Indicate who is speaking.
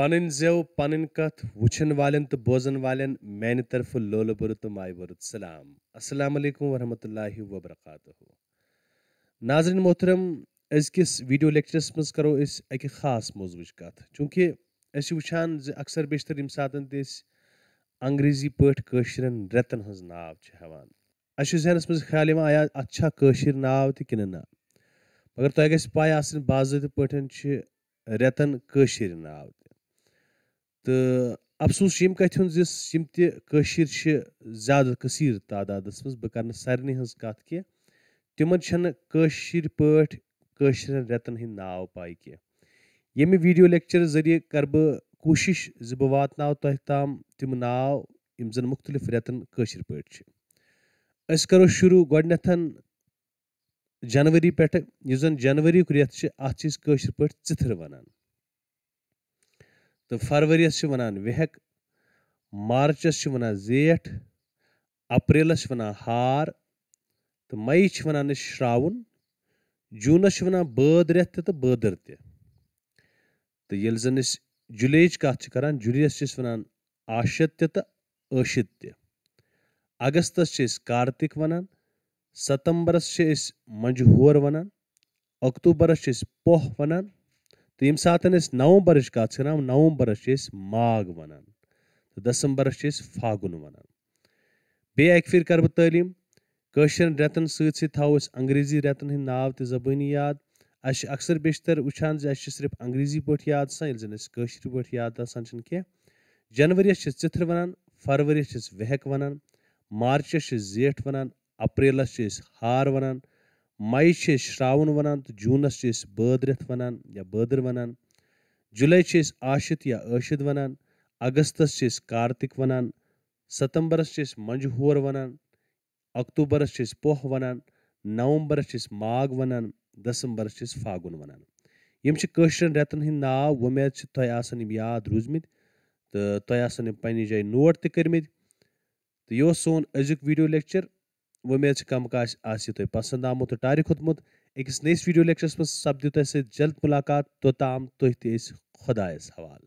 Speaker 1: पन जेव पन कथ वुचन वालन तो बोजन वालन मैंने तरफ लोल बुर तो माय बुर सलाम अस्सलाम वालेकुम वरहमतुल्लाहि वबरकातुहू। नाज़रीन मोहतरम, अजकिस वीडियो लेक्चरस मज करो अक खास मौजूच कथ चूँकि वुचान अक्सर बेशतर यम सातन अंग्रेजी पशरन रेतन हज नाव हेवान जहनस मज ख्याल आया अच्छा कशर नाव तो कि ना, मगर तुह गि पाय आसन बाज़ाब्त पे रेतन कशर नाव तो अफसोस यम कथ यम तशर ज्यादा कसीर तादाद मज बह कर सारे हज कथ की तिमन कशर पशरन रेतन हंद नाव पाई कह। यमि वीडियो लेक्चर जरिए कर बह कोशिश बह वातनाव तुह ताम तिम नाव यम जन मुख्तलिफ रेतन कशर पे करो शुरू गोडनेथन जनवरी पे जन जनवरी रेत अत कशर पे चिथर वनान, तो फरवरियस वनान वेहक, मार्चस वनान जेठ, अप्रैलस वनान हार, तो मई वनान श्रावन, जूनस वनान बद रेत तो बदर तो ये जन जुलाई कत करान जुलाईस वनान आशत्य तो अशित्य, अगस्तस कार्तिक वनान, सितंबरस मंझहोर वनान, अक्टूबरस पोह वनान, तो यम सात नवंबर कत नवंबरस माघ वनान, तो दिसंबरस फागुन वनान। बे अक फिर कर बह तालीम कशरन रेतन थो अंग्रेजी रेतन हंद नाव तो जबानी याद। अक्सर बेशतर वुचान सिर्फ अंग्रेजी पे याद आसान जन कशर पे याद आसान कह। जनवरियस चिथर वनान, फरवरियस वेहक वनान, मार्चस जेठ वनान, अप्रैलस हार वनान, मई श्रावन वनान, तो जूनस बद रेत वनान या बदर वनान, जुलाई आशित या अशिद वनान, अगस्तस कार्तिक वनान, सितंबरस मंझहोर वनान, अक्टूबरस पोह वनान, नवंबरस माघ वनान, दिसंबरस फागुन वनान। यम कशरन रेतन हंद नाव उम्मीद तुह आसन याद रूजमित तो तुह आसन पन्ने जाय नोट त कर्मित। तो यह सोन अजुक वीडियो लेक्चर, उम्मीद कम काश तुह पसंद आमुत तो टारि खोतमुत। अकिस नईस वीडियो लेक्चरस मज सपद तुह जल्द मुलाकात, तोताम तुह खुदायस हवाल।